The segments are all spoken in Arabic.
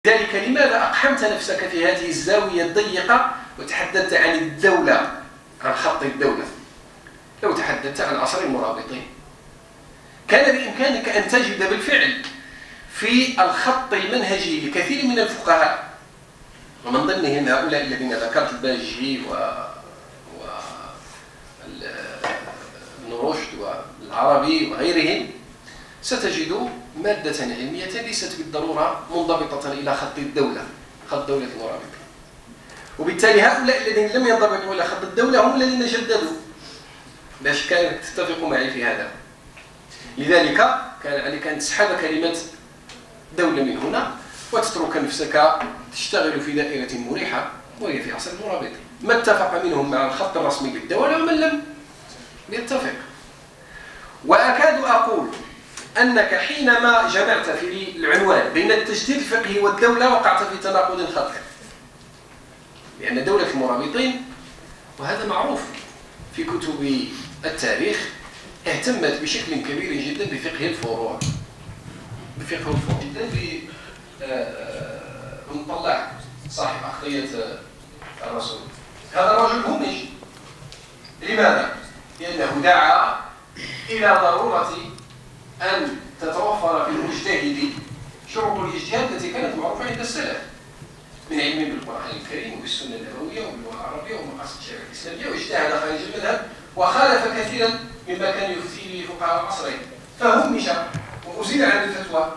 لذلك لماذا أقحمت نفسك في هذه الزاوية الضيقة وتحدثت عن الدولة، عن خط الدولة؟ لو تحدثت عن عصر المرابطين كان بإمكانك أن تجد بالفعل في الخط المنهجي لكثير من الفقهاء، ومن ضمنهم هؤلاء الذين ذكرت الباجي وابن رشد والعربي وغيرهم، ستجد مادة علمية ليست بالضرورة منضبطة إلى خط الدولة، خط دولة المرابطين. وبالتالي هؤلاء الذين لم ينضبطوا إلى خط الدولة هم الذين جددوا، لا شك أنك تتفق معي في هذا. لذلك كان عليك أن تسحب كلمة دولة من هنا وتترك نفسك تشتغل في دائرة مريحة وهي في عصر المرابطين. ما اتفق منهم مع الخط الرسمي للدولة ومن لم يتفق. وأكاد أقول أنك حينما جمعت في العنوان بين التجديد الفقهي والدولة وقعت في تناقض خطير، لأن دولة المرابطين، وهذا معروف في كتب التاريخ، اهتمت بشكل كبير جدا بفقه الفروع، جدا بمطلع صاحب عقلية الرسول. هذا الرجل همج. لماذا؟ لأنه دعا إلى ضرورة أن تتوفر في المجتهد شروط الاجتهاد التي كانت معروفة عند السلف من علم بالقرآن الكريم وبالسنة النبوية وباللغة العربية ومقاصد الشريعة الإسلامية، واجتهد خارج المذهب وخالف كثيرا مما كان يفتي به فقهاء عصره، فهمش وأزيل عن الفتوى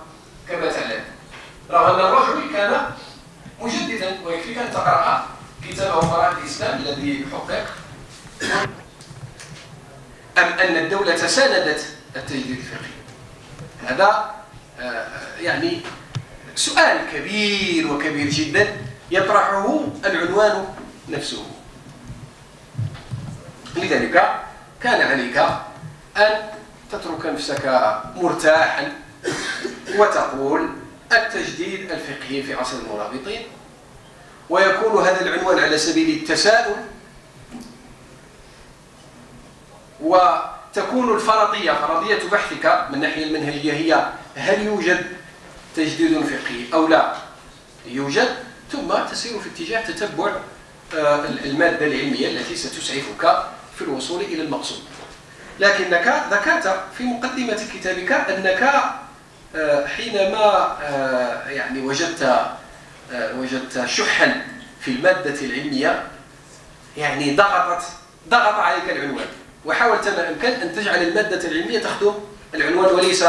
كما تعلم، رغم أن الرجل كان مجددا. ويكفيك أن تقرأ كتابه براءة الإسلام الذي حقق. أم أن الدولة ساندت التجديد الفقهي؟ هذا يعني سؤال كبير وكبير جدا يطرحه العنوان نفسه. لذلك كان عليك أن تترك نفسك مرتاحا وتقول التجديد الفقهي في عصر المرابطين، ويكون هذا العنوان على سبيل التساؤل، وتكون فرضية بحثك من الناحية المنهجية هي هل يوجد تجديد فقهي أو لا يوجد، ثم تسير في اتجاه تتبع المادة العلمية التي ستسعفك في الوصول إلى المقصود. لكنك ذكرت في مقدمة كتابك أنك حينما يعني وجدت شحا في المادة العلمية، يعني ضغط عليك العنوان، وحاولت ما أمكن أن تجعل المادة العلمية تخدم العنوان وليس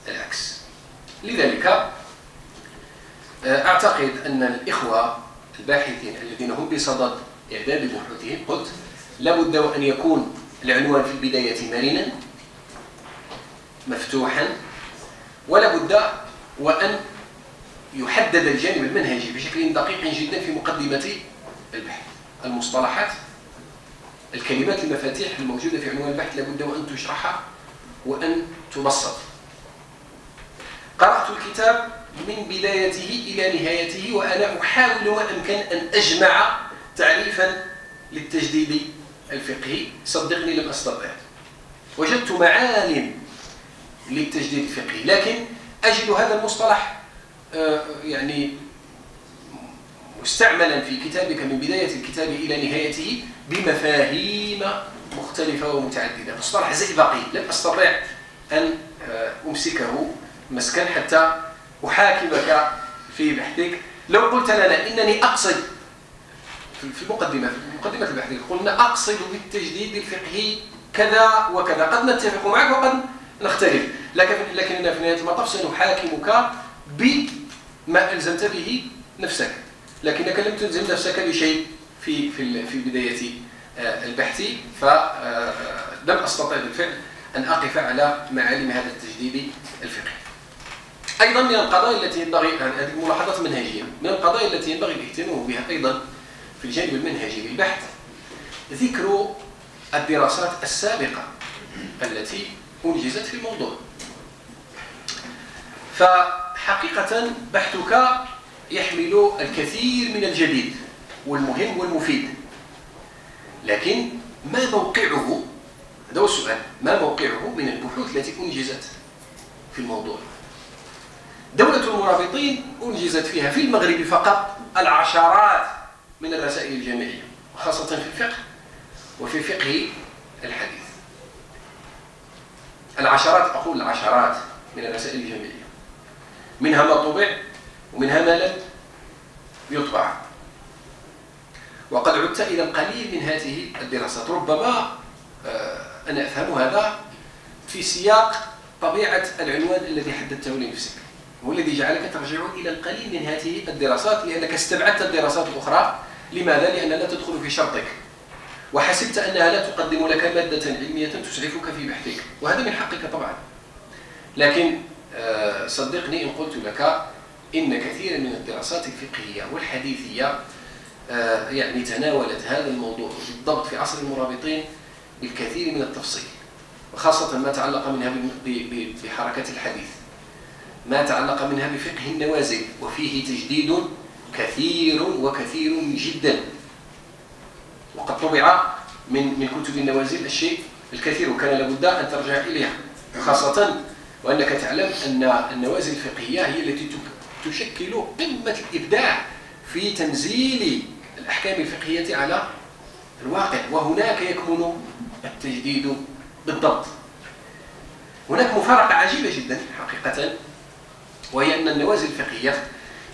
العكس. لذلك أعتقد أن الإخوة الباحثين الذين هم بصدد إعداد بحوثهم، قلت لابد وأن يكون العنوان في البداية مرنا مفتوحا، ولابد وأن يحدد الجانب المنهجي بشكل دقيق جدا في مقدمة البحث. المصطلحات، الكلمات، المفاتيح الموجودة في عنوان البحث لابد وأن تشرح وأن تبسط. قرأت الكتاب من بدايته إلى نهايته وأنا أحاول ما أمكن أن أجمع تعريفا للتجديد الفقهي. صدقني لم أستطع. وجدت معالم للتجديد الفقهي، لكن أجد هذا المصطلح يعني مستعملا في كتابك من بداية الكتاب إلى نهايته بمفاهيم مختلفة ومتعددة. مصطلح زئبقي لم أستطع أن أمسكه مسكا حتى أحاكمك في بحثك. لو قلت لنا إنني أقصد في مقدمة البحث، قلنا أقصد بالتجديد الفقهي كذا وكذا، قد نتفق معك وقد نختلف، لكننا في نهاية المطاف سنحاكمك بما ألزمت به نفسك، لكنك لم تلزم نفسك بشيء في بداية البحث، فلم أستطع بالفعل أن أقف على معالم هذا التجديد الفقهي. أيضا من القضايا التي ينبغي، هذه ملاحظات منهجية، من القضايا التي ينبغي الاهتمام بها أيضا في الجانب المنهجي للبحث ذكر الدراسات السابقة التي أنجزت في الموضوع. فحقيقة بحثك يحمل الكثير من الجديد والمهم والمفيد، لكن ما موقعه؟ هذا هو السؤال، ما موقعه من البحوث التي أنجزت في الموضوع؟ دولة المرابطين أنجزت فيها في المغرب فقط العشرات من الرسائل الجامعية، وخاصة في الفقه وفي فقه الحديث. العشرات، أقول العشرات من الرسائل الجامعية، منها ما طبع ومنها ما لم يطبع. وقد عدت إلى القليل من هذه الدراسات. ربما أنا أفهم هذا في سياق طبيعة العنوان الذي حددته لنفسك، هو الذي جعلك ترجع إلى القليل من هذه الدراسات، لأنك استبعدت الدراسات الأخرى. لماذا؟ لأنها لا تدخل في شرطك، وحسبت أنها لا تقدم لك مادة علمية تسعفك في بحثك، وهذا من حقك طبعا. لكن صدقني إن قلت لك إن كثيرا من الدراسات الفقهية والحديثية يعني تناولت هذا الموضوع بالضبط في عصر المرابطين بالكثير من التفصيل، وخاصة ما تعلق منها بحركة الحديث، ما تعلق منها بفقه النوازل، وفيه تجديد كثير وكثير جدا. وقد طبع من كتب النوازل الشيء الكثير، وكان لابد أن ترجع إليها، خاصة وأنك تعلم أن النوازل الفقهية هي التي تشكل قمة الإبداع في تنزيل الأحكام الفقهية على الواقع، وهناك يكمن التجديد بالضبط. هناك مفارقة عجيبة جدا حقيقة، وهي أن النوازل الفقهية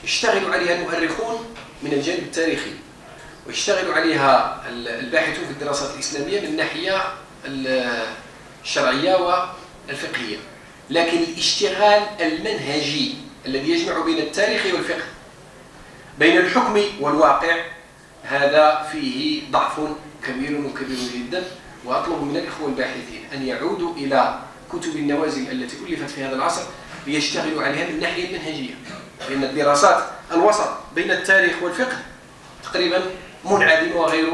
يشتغل عليها المؤرخون من الجانب التاريخي، ويشتغل عليها الباحثون في الدراسات الإسلامية من الناحية الشرعية والفقهية، لكن الاشتغال المنهجي الذي يجمع بين التاريخ والفقه، بين الحكم والواقع، هذا فيه ضعف كبير وكبير جدا. وأطلب من الإخوة الباحثين أن يعودوا إلى كتب النوازل التي ألفت في هذا العصر ليشتغلوا عليها من الناحية المنهجية، لأن الدراسات الوسط بين التاريخ والفقه تقريبا منعدمة وغير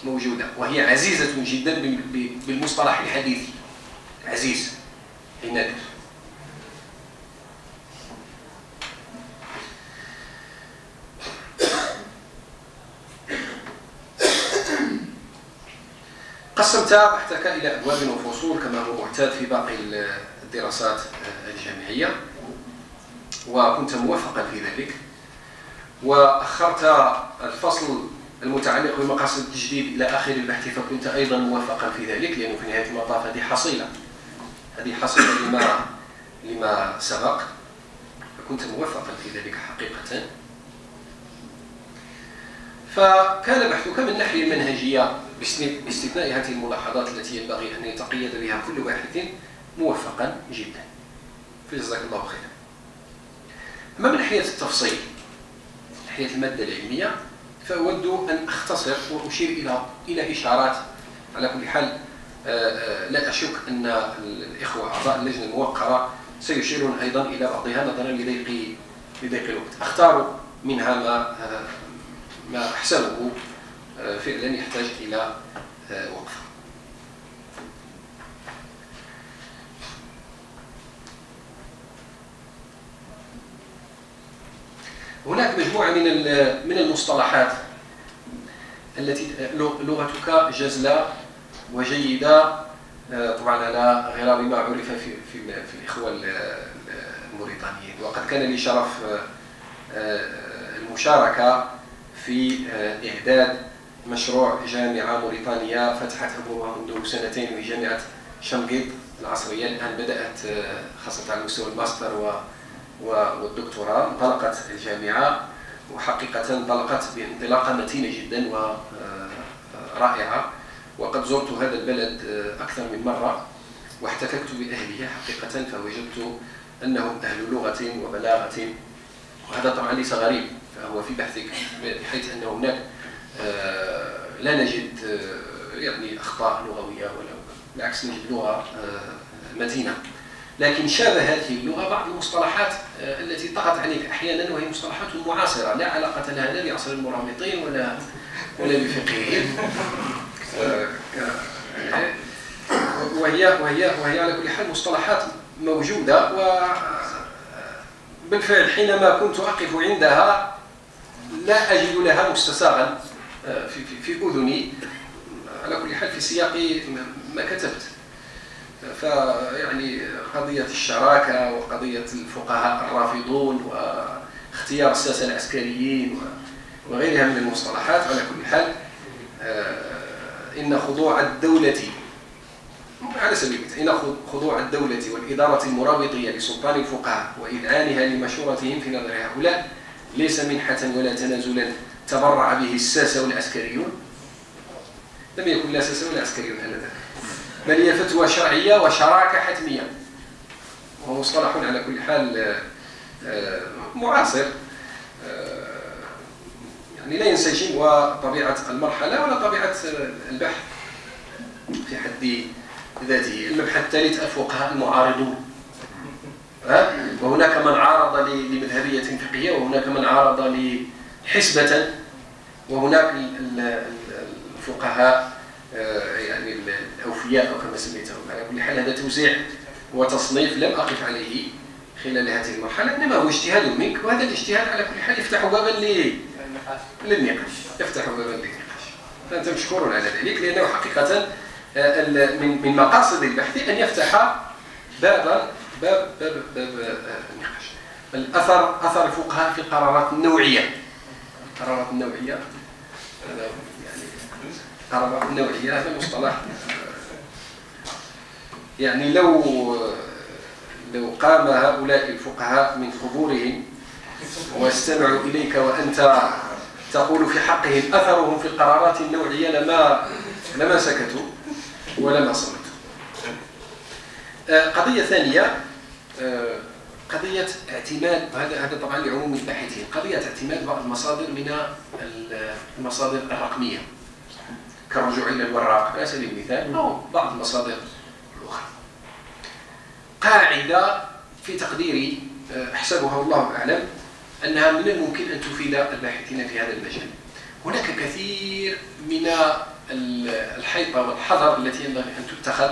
موجودة، وهي عزيزة جدا بالمصطلح الحديثي، عزيز أي نادر. قسمت بحثك إلى أبواب وفصول كما هو معتاد في باقي الدراسات الجامعية، وكنت موفقا في ذلك، وأخرت الفصل المتعلق بمقاصد التجديد إلى آخر البحث فكنت أيضا موفقا في ذلك، لأنه في نهاية المطاف هذه حصيلة لما سبق، فكنت موفقا في ذلك حقيقة. فكان بحثك من الناحية المنهجية باستثناء هذه الملاحظات التي ينبغي أن يتقيد بها كل باحث موفقا جدا، فجزاك الله خيرا. أما من ناحية التفصيل، من ناحية المادة العلمية، فأود أن أختصر وأشير إلى إشارات. على كل حال لا أشك أن الإخوة أعضاء اللجنة الموقرة سيشيرون أيضا إلى بعضها نظرا لضيق الوقت. أختار منها ما أحسنه فعلا يحتاج إلى وقفة. هناك مجموعة من المصطلحات التي لغتك جزلة وجيدة، طبعا على غرار ما عرف في الإخوة الموريتانيين، وقد كان لي شرف المشاركة في إعداد مشروع جامعة موريتانية فتحت أبوابها منذ سنتين، وهي جامعة شنقيط العصرية. الآن بدأت خاصة على مستوى الماستر والدكتوراه. انطلقت الجامعة، وحقيقة انطلقت بانطلاقة متينة جدا ورائعة، وقد زرت هذا البلد أكثر من مرة واحتككت بأهلها حقيقة، فوجدت أنهم أهل لغة وبلاغة، وهذا طبعا ليس غريب، فهو في بحثك، بحيث أن هناك لا نجد يعني أخطاء لغوية، ولا بالعكس نجد لغة متينة. لكن شابه هذه اللغة بعض المصطلحات التي طغت عليك أحيانا، وهي مصطلحات معاصرة لا علاقة لها لا بعصر المرابطين ولا بفقههم، وهي على كل حال مصطلحات موجودة، وبالفعل حينما كنت أقف عندها لا أجد لها مستساغا في أذني، على كل حال في سياق ما كتبت. فيعني قضية الشراكة وقضية الفقهاء الرافضون واختيار الساسة العسكريين وغيرها من المصطلحات، على كل حال إن خضوع الدولة على سبيل المثال إن خضوع الدولة والإدارة المرابطية لسلطان الفقهاء وإذعانها لمشورتهم في نظر هؤلاء ليس منحة ولا تنازلا تبرع به الساسة والعسكريون، لم يكن لا ساسة ولا عسكريون آنذاك، بل هي فتوى شرعية وشراكة حتمية، وهو مصطلح على كل حال معاصر يعني لا ينسجم وطبيعة المرحلة ولا طبيعة البحث في حد ذاته. المبحث الثالث الفقهاء المعارضون، وهناك من عارض لمذهبية فقهية، وهناك من عارض لحسبة، وهناك الفقهاء يعني الأوفياء أو كما سميتهم. على كل حال هذا توزيع وتصنيف لم أقف عليه خلال هذه المرحلة، إنما هو اجتهاد منك، وهذا الاجتهاد على كل حال يفتح بابا للنقاش، يفتح بابا للنقاش، فأنت مشكور على ذلك، لأنه حقيقة من مقاصد البحث أن يفتح باب النقاش. أثر الفقهاء في القرارات النوعية. القرارات النوعية يعني القرارات النوعية هذا مصطلح يعني لو قام هؤلاء الفقهاء من قبورهم واستمعوا إليك وأنت تقول في حقهم أثرهم في القرارات النوعية لما سكتوا ولما صمتوا. قضية ثانية قضية اعتماد، هذا طبعا لعموم الباحثين، قضية اعتماد بعض المصادر من المصادر الرقمية كالرجوع إلى الوراق على سبيل المثال، أو بعض المصادر الأخرى. قاعدة في تقديري أحسبها الله أعلم أنها من الممكن أن تفيد الباحثين في هذا المجال. هناك كثير من الحيطة والحذر التي ينبغي أن تتخذ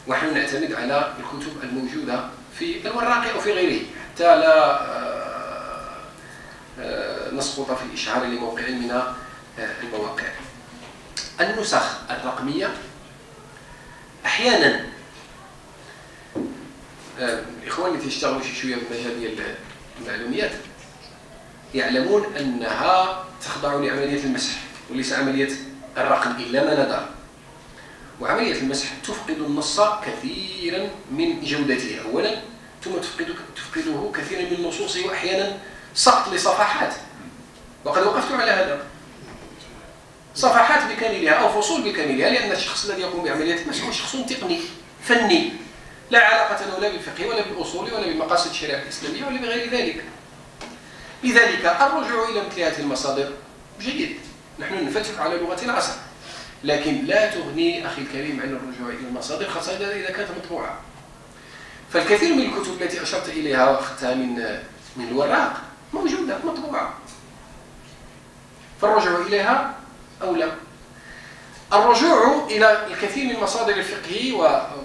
ونحن نعتمد على الكتب الموجودة في الوراق أو في غيره، حتى لا نسقط في الإشعار لموقع من المواقع. النسخ الرقمية أحيانا الإخوان اللي تشتغلوا شوية بمجال ديال المعلومات يعلمون أنها تخضع لعملية المسح وليس عملية الرقم إلا ما ندر، وعملية المسح تفقد النص كثيرا من جودته أولا، ثم تفقده كثيرا من نصوصه، وأحيانا سقط لصفحات، وقد وقفت على هذا، صفحات بكاملها أو فصول بكاملها، لأن الشخص الذي يقوم بعملية المسح هو شخص تقني فني لا علاقة له لا بالفقه ولا بالأصول ولا بمقاصد الشريعة الإسلامية ولا بغير ذلك. لذلك الرجوع إلى مثل هذه المصادر جيد، نحن نفتح على لغة العصر، لكن لا تغني أخي الكريم عن الرجوع إلى المصادر، خاصة إذا كانت مطبوعة. فالكثير من الكتب التي أشرت إليها وأخذتها من الوراق موجودة مطبوعة، فالرجوع إليها أولى. الرجوع إلى الكثير من مصادر الفقه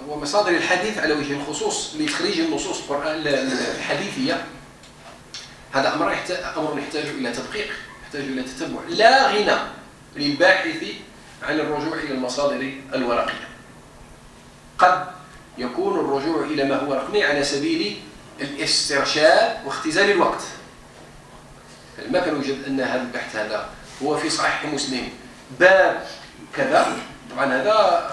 ومصادر الحديث على وجه الخصوص لتخريج النصوص الحديثية، هذا أمر يحتاج إلى تدقيق، يحتاج إلى تتبع، لا غنى للباحث عن الرجوع إلى المصادر الورقية. قد يكون الرجوع إلى ما هو رقمي على سبيل الاسترشاد واختزال الوقت. لما كان يوجد أن هذا البحث هذا هو في صحيح مسلم باب كذا، طبعا هذا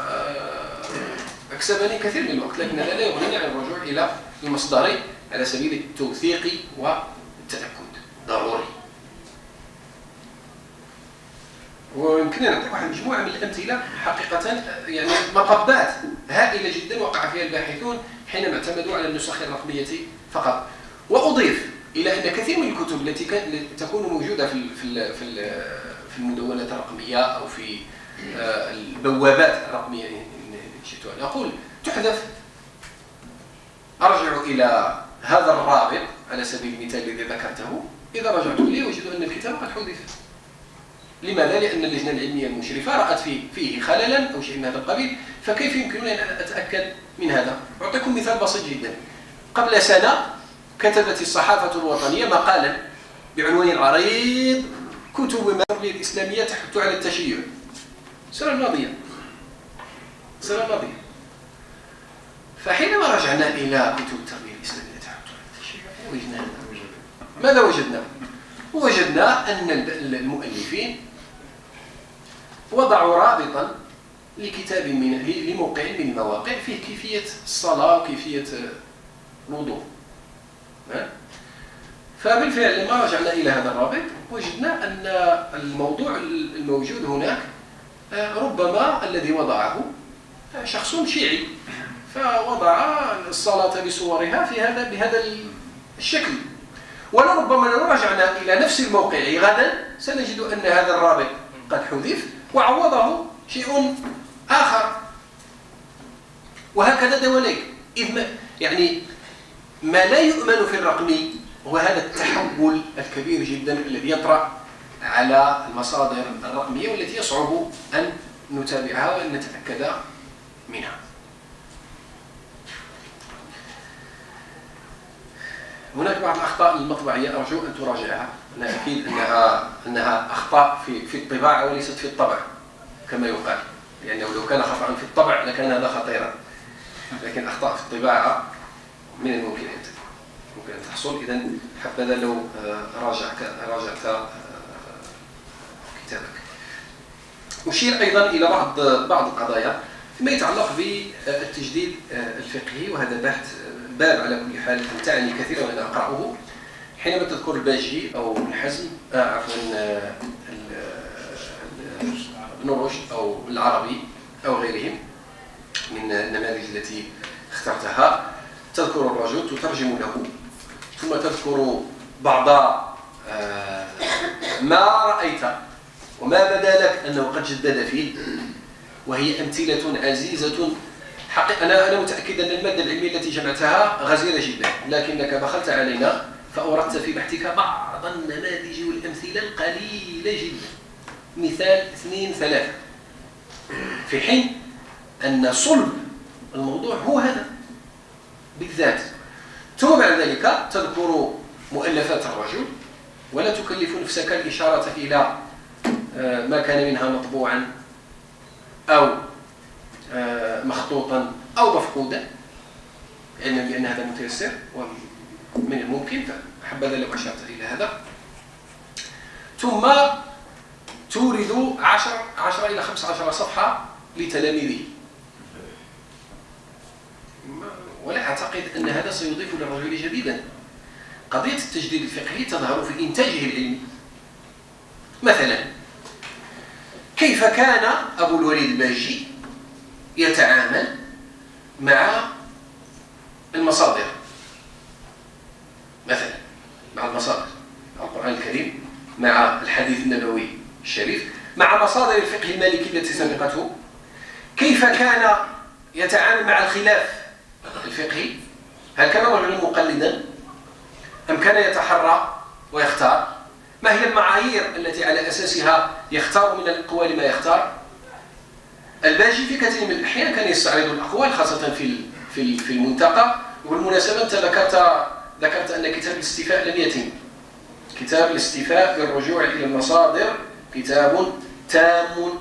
أكسبني كثير من الوقت، لكن هذا لا يغنيني عن الرجوع إلى المصدر على سبيل التوثيق والتأكد، ضروري. ويمكننا نعطيك واحد مجموعة من الأمثلة حقيقة، يعني مطبات هائلة جدا وقع فيها الباحثون حينما اعتمدوا على النسخ الرقمية فقط. وأضيف إلى أن كثير من الكتب التي تكون موجودة في المدونات الرقمية أو في البوابات الرقمية إن شئت أن أقول تحذف. أرجع إلى هذا الرابط على سبيل المثال الذي ذكرته، إذا رجعت إليه وجدت أن الكتاب قد حذف. لماذا؟ لأن اللجنة العلمية المشرفة رأت فيه خللا أو شيء من هذا القبيل، فكيف يمكنني أن أتأكد من هذا؟ أعطيكم مثال بسيط جدا. قبل سنة كتبت الصحافة الوطنية مقالا بعنوان عريض: كتب التربية الإسلامية تحث على التشيع. السنة الماضية فحينما رجعنا إلى كتب التربية الإسلامية وجدنا ماذا وجدنا؟ وجدنا أن المؤلفين وضعوا رابطا لكتاب لموقع من المواقع فيه كيفية الصلاة وكيفية الوضوء. فبالفعل لما رجعنا إلى هذا الرابط وجدنا أن الموضوع الموجود هناك ربما الذي وضعه شخص شيعي، فوضع الصلاة بصورها بهذا الشكل. ولربما لو رجعنا إلى نفس الموقع غدا سنجد أن هذا الرابط قد حذف وعوضه شيء آخر، وهكذا دواليك. إذ يعني ما لا يؤمن في الرقم هو هذا التحول الكبير جدا الذي يطرأ على المصادر الرقمية والتي يصعب أن نتابعها وأن نتأكد منها. هناك بعض الأخطاء المطبعية أرجو أن تراجعها. أنا أكيد أنها أخطاء في الطباعة وليست في الطبع كما يقال، لأنه لو كان خطأ في الطبع لكان هذا خطيرا، لكن أخطاء في الطباعة من الممكن أن تحصل. إذن حبذا لو راجعت كتابك. أشير أيضا إلى بعض القضايا فيما يتعلق بالتجديد الفقهي، وهذا باب على كل حال تعني كثيرا وأنا أقرأه. حينما تذكر الباجي أو الحزم ابن رشد أو العربي أو غيرهم من النماذج التي اخترتها، تذكر الرجل تترجم له، ثم تذكر بعض ما رأيت وما بدا لك أنه قد جدد فيه، وهي أمثلة عزيزة. أنا متأكد أن المادة العلمية التي جمعتها غزيرة جدا، لكنك بخلت علينا فأوردت في بحثك بعض النماذج والأمثلة القليلة جدا، مثال 2 3، في حين أن صلب الموضوع هو هذا بالذات. ثم بعد ذلك تذكر مؤلفات الرجل ولا تكلف نفسك الإشارة إلى ما كان منها مطبوعا أو مخطوطا أو مفقودا، لأن هذا متيسر ومن الممكن، فحبذا لو أشرت إلى هذا. ثم تورد 10 إلى 15 صفحة لتلاميذه، ولا أعتقد أن هذا سيضيف للرجل جديدا. قضية التجديد الفقهي تظهر في إنتاجه العلمي. مثلا كيف كان أبو الوليد الباجي يتعامل مع المصادر، مثلا مع المصادر القرآن الكريم، مع الحديث النبوي الشريف، مع مصادر الفقه المالكي التي سبقته. كيف كان يتعامل مع الخلاف الفقهي، هل كان رجلا مقلدا أم كان يتحرى ويختار؟ ما هي المعايير التي على أساسها يختار من الأقوال ما يختار؟ الباجي في كثير من الأحيان كان يستعرض الأقوال خاصة في المنتقى. وبالمناسبة أنت ذكرت أن كتاب الاستيفاء لم يتم. كتاب الاستيفاء بالرجوع إلى المصادر كتاب تام،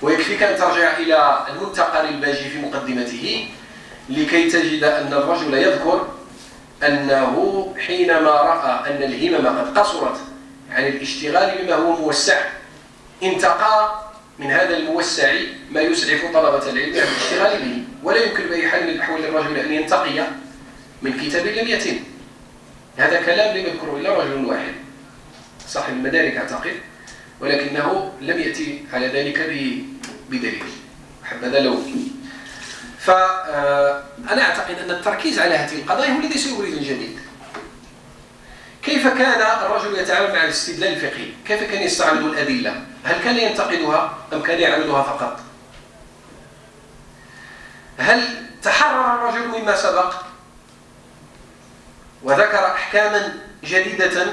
ويكفيك أن ترجع إلى المنتقى للباجي في مقدمته لكي تجد أن الرجل يذكر أنه حينما رأى أن الهمم قد قصرت عن الاشتغال بما هو موسع، انتقى من هذا الموسع ما يسعف طلبة العلم عن الاشتغال به. ولا يمكن بأي حال من الأحوال للرجل أن ينتقي من كتاب لم يتم. هذا كلام لم يذكره إلا رجل واحد صاحب المدارك أعتقد، ولكنه لم يأتي على ذلك بدليل. حبذا لو. فأنا أعتقد أن التركيز على هذه القضايا هو الذي سيورد الجديد. كيف كان الرجل يتعامل مع الاستدلال الفقهي؟ كيف كان يستعرض الأدلة؟ هل كان ينتقدها أم كان يعرضها فقط؟ هل تحرر الرجل مما سبق وذكر أحكاما جديدة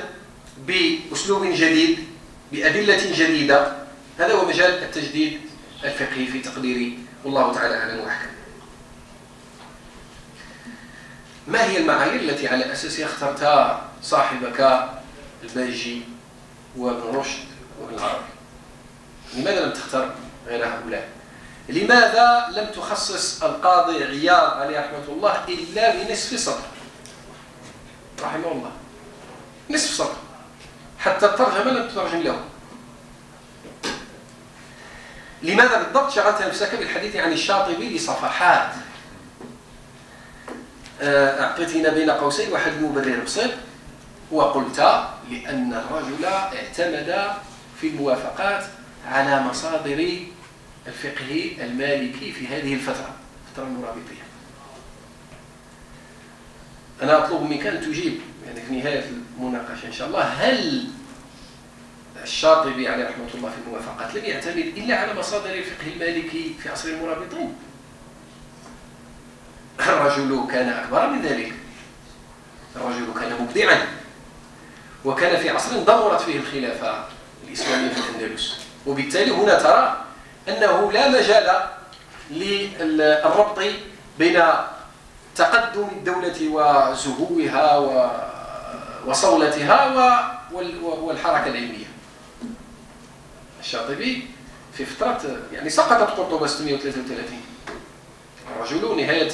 بأسلوب جديد بأدلة جديدة؟ هذا هو مجال التجديد الفقهي في تقديري، والله تعالى أعلم وأحكم. ما هي المعايير التي على أساسها اخترت صاحبك الباجي وابن رشد وابن العربي؟ لماذا لم تختار غير هؤلاء؟ لماذا لم تخصص القاضي عياض عليه رحمة الله إلا بنصف سطر رحمه الله، نصف سطر، حتى الترجمة لم تترجم له. لماذا بالضبط شغلت نفسك بالحديث عن الشاطبي لصفحات؟ أعطيتنا بين قوسين واحد المبرر بسيط، وقلت لأن الرجل اعتمد في الموافقات على مصادر الفقه المالكي في هذه الفترة المرابطية. أنا أطلب منك أن تجيب يعني في نهاية المناقشة إن شاء الله، هل الشاطبي عليه رحمة الله في الموافقات لم يعتمد إلا على مصادر الفقه المالكي في عصر المرابطين؟ الرجل كان أكبر من ذلك، الرجل كان مبدعا، وكان في عصر دمرت فيه الخلافة الإسلامية في الأندلس، وبالتالي هنا ترى أنه لا مجال للربط بين تقدم الدولة وزهوها وصولتها والحركة العلمية. الشاطبي في فترة يعني سقطت قرطبة 633، الرجل نهاية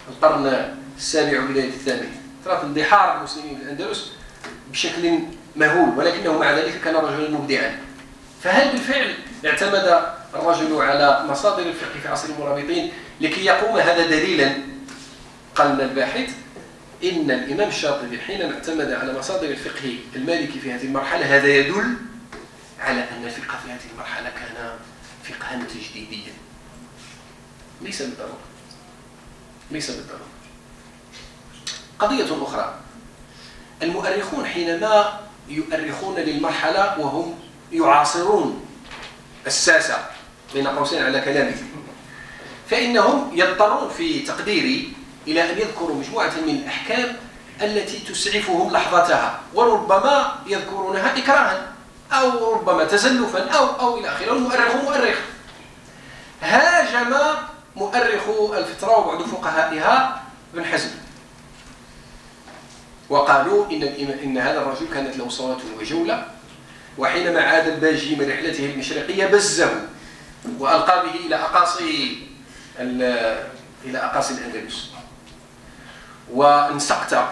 القرن السابع وبداية الثامن، فترة اندحار المسلمين في الأندلس بشكل مهول، ولكنه مع ذلك كان رجلا مبدعا. فهل بالفعل اعتمد الرجل على مصادر الفقه في عصر المرابطين لكي يقوم هذا دليلا؟ قال الباحث إن الإمام الشاطبي حينما اعتمد على مصادر الفقه المالكي في هذه المرحلة هذا يدل على أن الفقه في هذه المرحلة كان فقها تجديديا. ليس بالضرورة، ليس بالضرورة. قضية أخرى، المؤرخون حينما يؤرخون للمرحلة وهم يعاصرون الساسة بين قوسين على كلامه، فإنهم يضطرون في تقديري إلى أن يذكروا مجموعة من الأحكام التي تسعفهم لحظتها، وربما يذكرونها إكراها أو ربما تزلفا أو إلى آخره. المؤرخ مؤرخ. هاجم مؤرخو الفترة وبعض فقهائها ابن حزم، وقالوا إن هذا الرجل كانت له صوت وجولة، وحينما عاد الباجي من رحلته المشرقية بزه وألقى به إلى أقاصي الأندلس، وانسقت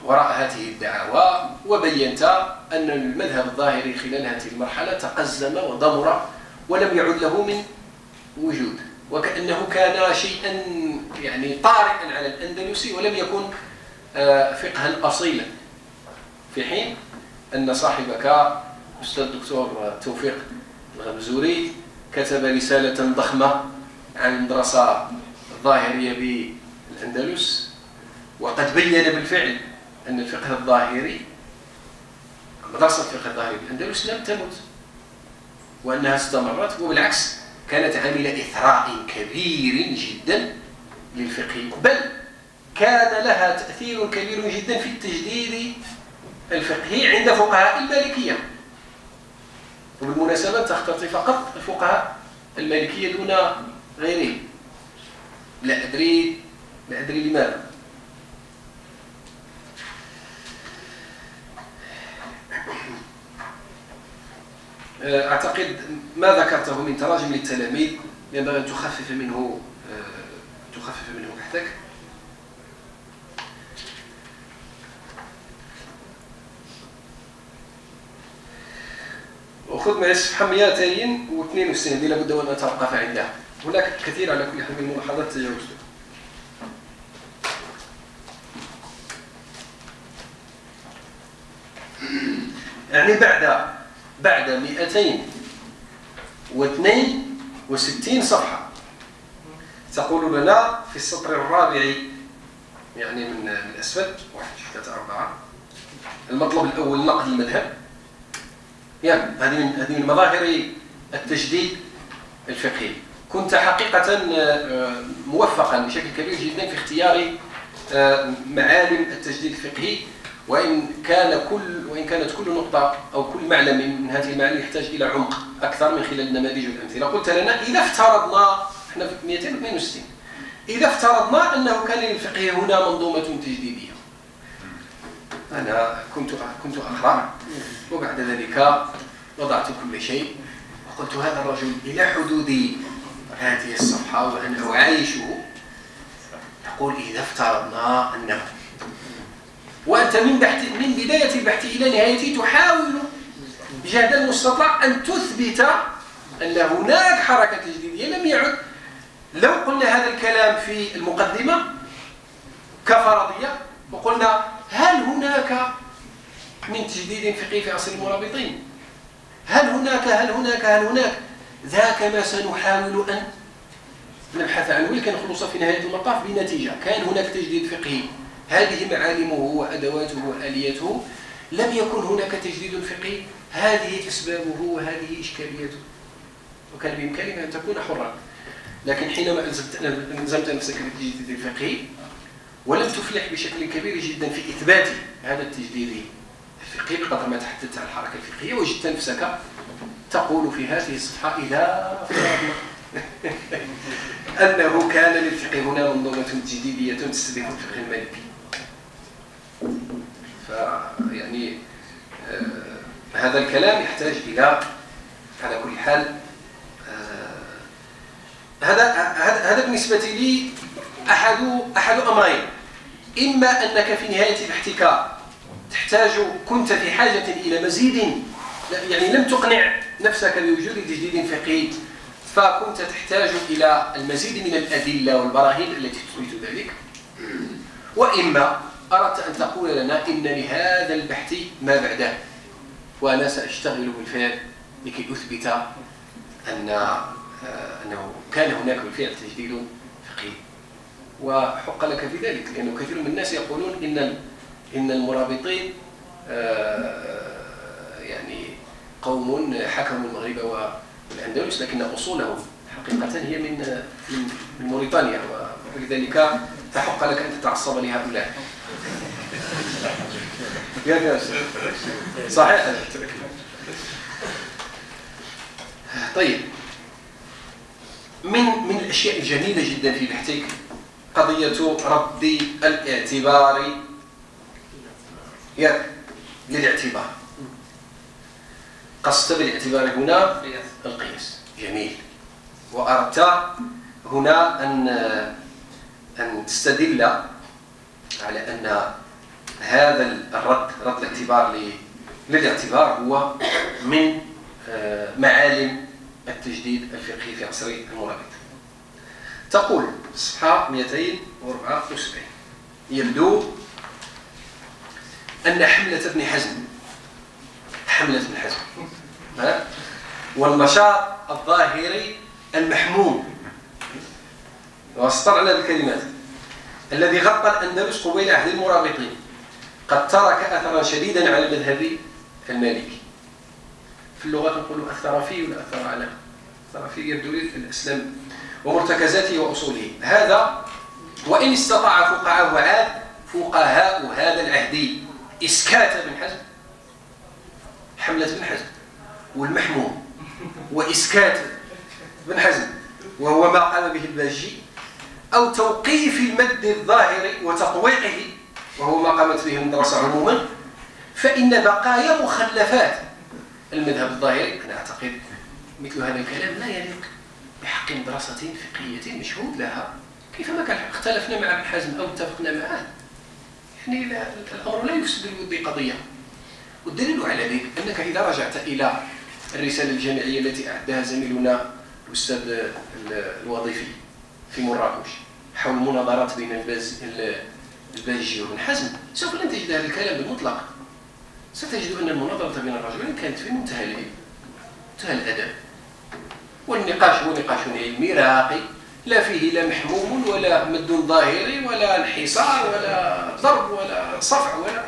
وراء هذه الدعاوى وبينت أن المذهب الظاهري خلال هذه المرحلة تقزم وضمر ولم يعد له من وجود، وكأنه كان شيئا يعني طارئا على الأندلس ولم يكن فقها أصيلا، في حين أن صاحبك أستاذ الدكتور توفيق الغمزوري كتب رسالة ضخمة عن المدرسة الظاهرية بالأندلس، وقد بين بالفعل أن الفقه الظاهري، مدرسة الفقه الظاهري بالأندلس لم تمت، وأنها استمرت، وبالعكس كانت عاملة إثراء كبير جدا للفقه، بل كان لها تأثير كبير جدا في التجديد الفقهي عند فقهاء المالكية. وبالمناسبة تختلط فقط الفقهاء المالكية دون غيرهم، لا أدري لماذا. أعتقد ما ذكرته من تراجم للتلاميذ ينبغي أن تخفف منه بحثك. وخذ معي الصفحة 262 التي لابد أن أتوقف عندها. هناك كثير على كل حال من الملاحظات تجاوزتها. يعني بعد 262 صفحة تقول لنا في السطر الرابع، يعني من الأسفل 1 2 3 4، المطلب الأول نقد المذهب. يعني هذه من مظاهر التجديد الفقهي. كنت حقيقة موفقا بشكل كبير جدا في اختيار معالم التجديد الفقهي، وإن كانت كل نقطة أو كل معلم من هذه المعالم يحتاج إلى عمق أكثر من خلال النماذج والأمثلة. قلت لنا إذا افترضنا، احنا في 262، إذا افترضنا أنه كان للفقه هنا منظومة تجديدية، أنا كنت أقرأ، وبعد ذلك وضعت كل شيء وقلت هذا الرجل إلى حدود هذه الصفحة وأنا أعايشه، يقول إذا افترضنا أنه، وأنت من بداية البحث إلى نهايته تحاول جهد المستطاع أن تثبت أن هناك حركة تجديدية. لم يعد، لو قلنا هذا الكلام في المقدمة كفرضية وقلنا هل هناك من تجديد فقهي في عصر المرابطين، هل هناك ذاك ما سنحاول أن نبحث عنه، ولكن نخلص في نهاية المطاف بنتيجة. كان هناك تجديد فقهي، هذه معالمه وأدواته وآلياته. لم يكن هناك تجديد فقهي، هذه أسبابه وهذه إشكاليته، وكان بإمكانك أن تكون حرا. لكن حينما ألزمت نفسك بالتجديد الفقهي ولم تفلح بشكل كبير جدا في إثبات هذا التجديد الفقهي بقدر ما تحدثت عن الحركة الفقهية، وجدت نفسك تقول في هذه الصفحة إذا فرضنا أنه كان للفقه هنا منظومة تجديدية تستهدف الفقه المالكي. فيعني هذا الكلام يحتاج إلى، على كل حال هذا بالنسبة لي أحد أمرين: إما أنك في نهاية بحثك كنت في حاجة إلى مزيد، يعني لم تقنع نفسك بوجود تجديد فقهي، فكنت تحتاج إلى المزيد من الأدلة والبراهين التي تثبت ذلك، وإما أردت أن تقول لنا إن لهذا البحث ما بعده، وأنا سأشتغل بالفعل لكي أثبت أنه كان هناك بالفعل تجديد فقهي. وحق لك في ذلك، لأنه كثير من الناس يقولون إن المرابطين يعني قوم حكموا المغرب والأندلس، لكن أصولهم حقيقة هي من موريتانيا، ولذلك تحق لك أن تتعصب لهؤلاء. صحيح. طيب، من الأشياء الجميلة جدا في بحثك قضية رد الاعتبار للاعتبار. قصدت بالاعتبار هنا القياس، جميل. وأردت هنا أن تستدل على أن هذا رد الاعتبار للاعتبار هو من معالم التجديد الفقهي في عصر المرابط. تقول صفحة 274: يبدو أن حملة ابن حزم والنشاط الظاهري المحموم، واستطرعنا بالكلمات، الذي غطى الأندلس قبيل عهد المرابطين قد ترك أثرا شديدا على المذهب المالكي. في اللغة نقول أثر فيه ولا أثر على، أثر فيه يبدو لي الإسلام ومرتكزاته وأصوله. هذا وإن استطاع فقهاء هذا العهد إسكات ابن حزم، حملة ابن حزم والمحموم وإسكات ابن حزم وهو ما قام به الباجي، أو توقيف المد الظاهري وتقويعه وهو ما قامت به المدرسة عموما، فإن بقايا مخلفات المذهب الظاهري، أنا أعتقد مثل هذا الكلام لا يليق بحق مدرسة فقهية مشهود لها. كيفما كان اختلفنا مع ابن حزم أو اتفقنا معه، يعني الأمر لا يفسد الود قضية. والدليل على ذلك أنك إذا رجعت إلى الرسالة الجامعية التي أعدها زميلنا الأستاذ الوظيفي في مراكش حول المناظرات بين الباجي وابن حزم، سوف لن تجد هذا الكلام بالمطلق. ستجد أن المناظرة بين الرجلين كانت في منتهى الأدب، والنقاش هو نقاش علمي راقي، لا فيه لا محموم ولا مد ظاهري ولا انحصار ولا ضرب ولا صفع ولا